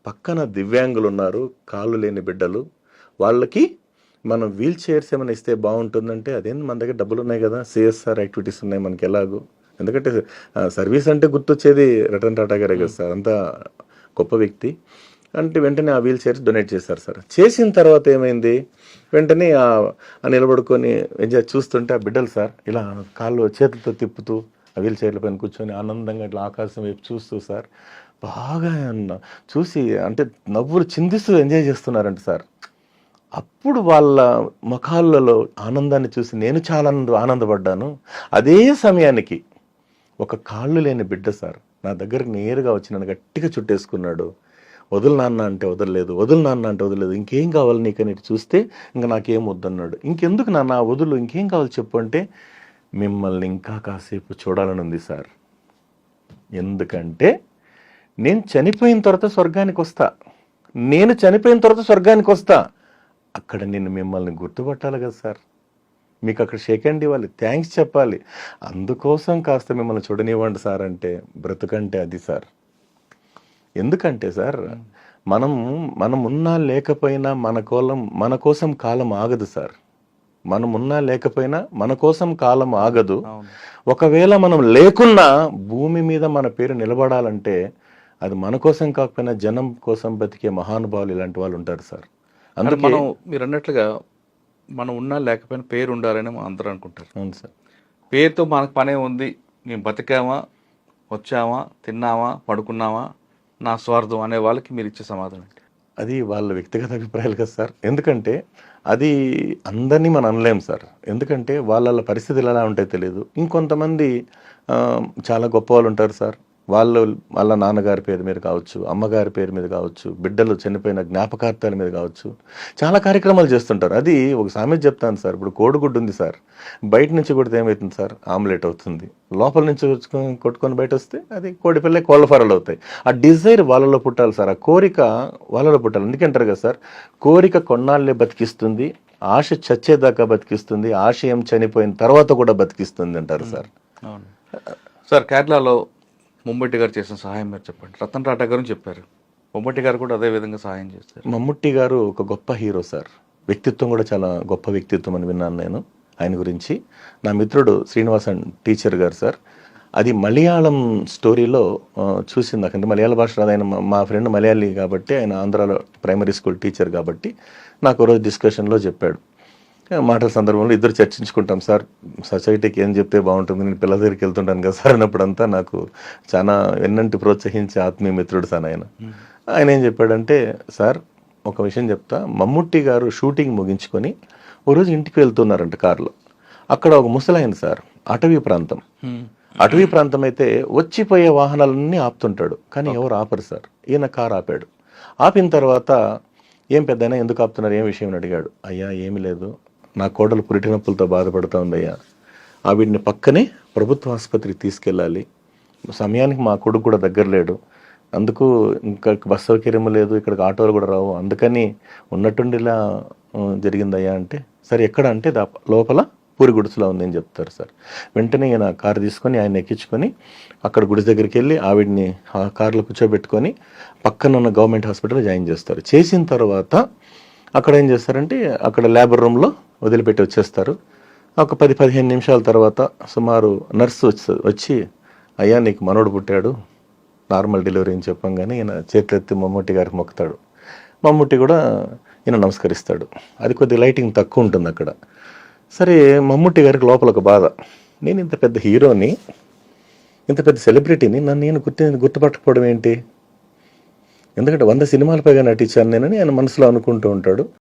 పక్కన దివ్యాంగులు ఉన్నారు, కాళ్ళు లేని బిడ్డలు. వాళ్ళకి మనం వీల్ చైర్స్ ఏమైనా ఇస్తే బాగుంటుందంటే, అదేంటి మన దగ్గర డబ్బులు ఉన్నాయి కదా, సిఎస్ఆర్ యాక్టివిటీస్ ఉన్నాయి మనకి ఎలాగో. ఎందుకంటే సర్వీస్ అంటే గుర్తొచ్చేది రతన్ టాటా గారే కదా సార్, అంత గొప్ప వ్యక్తి. అంటే వెంటనే ఆ వీల్ చైర్స్ డొనేట్ చేశారు సార్. చేసిన తర్వాత ఏమైంది, వెంటనే నిలబడుకొని ఎంజాయ్ చూస్తుంటే ఆ బిడ్డలు సార్ ఇలా కాళ్ళు చేతులతో తిప్పుతూ ఆ వీల్ చైర్ల పైన కూర్చొని ఆనందంగా ఇట్లా ఆకాశం వైపు చూస్తూ సార్ బాగా చూసి అంటే నవ్వులు చిందిస్తూ ఎంజాయ్ చేస్తున్నారంట సార్. అప్పుడు వాళ్ళ ముఖాలలో ఆనందాన్ని చూసి నేను చాలా ఆనందపడ్డాను. అదే సమయానికి ఒక కాళ్ళు లేని బిడ్డ సార్ నా దగ్గరకు నేరుగా వచ్చి నన్ను గట్టిగా చుట్టేసుకున్నాడు. వదులు నాన్న అంటే వదలలేదు, వదులు నాన్న అంటే వదలలేదు. ఇంకేం కావాలి నీకని చూస్తే ఇంకా నాకేం వద్దన్నాడు. ఇంకెందుకు నాన్న వదులు, ఇంకేం కావాలి చెప్పు అంటే, మిమ్మల్ని ఇంకా కాసేపు చూడాలని ఉంది సార్. ఎందుకంటే నేను చనిపోయిన తర్వాత స్వర్గానికి వస్తా, నేను చనిపోయిన తర్వాత స్వర్గానికి వస్తా, అక్కడ నేను మిమ్మల్ని గుర్తుపట్టాలి కదా సార్, మీకు అక్కడ షేక్ హ్యాండ్ ఇవ్వాలి, థ్యాంక్స్ చెప్పాలి, అందుకోసం కాస్త మిమ్మల్ని చూడనివ్వండి సార్ అంటే బ్రతుకంటే అది సార్. ఎందుకంటే సార్ మనం ఉన్నా లేకపోయినా మన కోసం కాలం ఆగదు సార్. మనం ఉన్నా లేకపోయినా మన కోసం కాలం ఆగదు. ఒకవేళ మనం లేకున్నా భూమి మీద మన పేరు నిలబడాలంటే అది మన కోసం కాకపోయినా జనం కోసం బతికే మహానుభావులు ఇలాంటి వాళ్ళు ఉంటారు సార్. అందుకే మనం మీరు అన్నట్లుగా మనం ఉన్నా లేకపోయినా పేరు ఉండాలని అందరూ అనుకుంటారు. అవును సార్. పేరుతో మనకు పనే ఉంది, మేము బతికామా, వచ్చామా, తిన్నామా, పడుకున్నామా, నా స్వార్థం అనే వాళ్ళకి మీరు ఇచ్చే సమాధానం ఏంటి? అది వాళ్ళ వ్యక్తిగత అభిప్రాయాలు కదా సార్. ఎందుకంటే అది అందరినీ మనం అనలేం సార్. ఎందుకంటే వాళ్ళ పరిస్థితులు ఎలా ఉంటాయో తెలియదు. ఇంకొంతమంది చాలా గొప్ప వాళ్ళు ఉంటారు సార్. వాళ్ళ నాన్నగారి పేరు మీద కావచ్చు, అమ్మగారి పేరు మీద కావచ్చు, బిడ్డలు చనిపోయిన జ్ఞాపకార్థాల మీద కావచ్చు, చాలా కార్యక్రమాలు చేస్తుంటారు. అది ఒక సామెత చెప్తాను సార్. ఇప్పుడు కోడిగుడ్డు ఉంది సార్, బయట నుంచి కొడితే ఏమవుతుంది సార్, ఆమ్లెట్ అవుతుంది. లోపల నుంచి కొట్టుకొని బయట వస్తే అది కోడిపిల్ల కోళ్ళ ఫారాలు అవుతాయి. ఆ డిజైర్ వాళ్ళలో పుట్టాలి సార్, ఆ కోరిక వాళ్ళలో పుట్టాలి. ఎందుకంటారు కదా సార్, కోరిక కొన్నాళ్ళే బతికిస్తుంది, ఆశ చచ్చేదాకా బతికిస్తుంది, ఆశయం చనిపోయిన తర్వాత కూడా బతికిస్తుంది అంటారు సార్. అవును సార్. కేరళలో మమ్ముట్టి గారు చేసిన సహాయం మీరు చెప్పండి. రతన్ టాటా గారు చెప్పారు, మమ్ముట్టి గారు కూడా అదే విధంగా సహాయం చేస్తారు. మమ్ముట్టి గారు ఒక గొప్ప హీరో సార్. వ్యక్తిత్వం కూడా చాలా గొప్ప వ్యక్తిత్వం అని విన్నాను నేను ఆయన గురించి. నా మిత్రుడు శ్రీనివాసన్ టీచర్ గారు సార్, అది మలయాళం స్టోరీలో చూసింది నాకు. అంటే మలయాళ భాష రాదు, ఆయన మా ఫ్రెండ్ మలయాళీ కాబట్టి, ఆయన ఆంధ్రాలో ప్రైమరీ స్కూల్ టీచర్ కాబట్టి నాకు రోజు డిస్కషన్లో చెప్పాడు. మాటల సందర్భంలో ఇద్దరు చర్చించుకుంటాం సార్, సొసైటీకి ఏం చెప్తే బాగుంటుంది, నేను పిల్లల దగ్గరికి వెళ్తుంటాను కదా సార్ అన్నప్పుడంతా నాకు చాలా వెన్నంటి ప్రోత్సహించే ఆత్మీయ మిత్రుడు సార్ ఆయన. ఆయన ఏం చెప్పాడంటే, సార్ ఒక విషయం చెప్తా, మమ్ముట్టి గారు షూటింగ్ ముగించుకొని ఓ రోజు ఇంటికి వెళ్తున్నారంట కారులో. అక్కడ ఒక ముసలాయన సార్, అటవీ ప్రాంతం అయితే వచ్చిపోయే వాహనాలన్నీ ఆపుతుంటాడు, కానీ ఎవరు ఆపరు సార్. ఈయన కారు ఆపాడు. ఆపిన తర్వాత ఏం పెద్దయినా ఎందుకు ఆపుతున్నారు, ఏం విషయం అని అడిగాడు. అయ్యా ఏమి లేదు, నా కోడలు పురిటి నొప్పులతో బాధపడుతూ ఉందయ్యా, ఆవిడ్ని పక్కనే ప్రభుత్వ ఆసుపత్రికి తీసుకెళ్ళాలి, సమయానికి మా కొడుకు కూడా దగ్గర లేడు, అందుకు ఇంకా బస్ సౌకర్యం లేదు, ఇక్కడికి ఆటోలు కూడా రావు, అందుకని ఉన్నట్టుండి ఇలా జరిగిందయ్యా అంటే, సరే ఎక్కడ అంటే లోపల పూరి గుడిసెలో ఉందని చెప్తారు సార్. వెంటనే ఈయన కారు తీసుకొని ఆయన ఎక్కించుకొని అక్కడ గుడిసె దగ్గరికి వెళ్ళి ఆవిడ్ని ఆ కారులో కూర్చోబెట్టుకొని పక్కన ఉన్న గవర్నమెంట్ హాస్పిటల్లో జాయిన్ చేస్తారు. చేసిన తర్వాత అక్కడ ఏం చేస్తారంటే, అక్కడ లేబర్ రూమ్లో వదిలిపెట్టి వచ్చేస్తారు. ఒక 10-15 నిమిషాల తర్వాత సుమారు నర్సు వచ్చి అయ్యా నీకు మనోడు పుట్టాడు, నార్మల్ డెలివరీ అని చెప్పంగానే ఈయన చేతులెత్తి మమ్ముట్టి గారికి మొక్కుతాడు. మమ్ముట్టి కూడా ఈయన నమస్కరిస్తాడు. అది కొద్దిగా లైటింగ్ తక్కువ ఉంటుంది అక్కడ. సరే మమ్ముట్టి గారికి లోపల ఒక బాధ, నేను ఇంత పెద్ద హీరోని, ఇంత పెద్ద సెలబ్రిటీని, నేను గుర్తుపట్టకపోవడం ఏంటి, ఎందుకంటే 100 సినిమాల పైగా నటించాను నేనని ఆయన మనసులో అనుకుంటూ ఉంటాడు.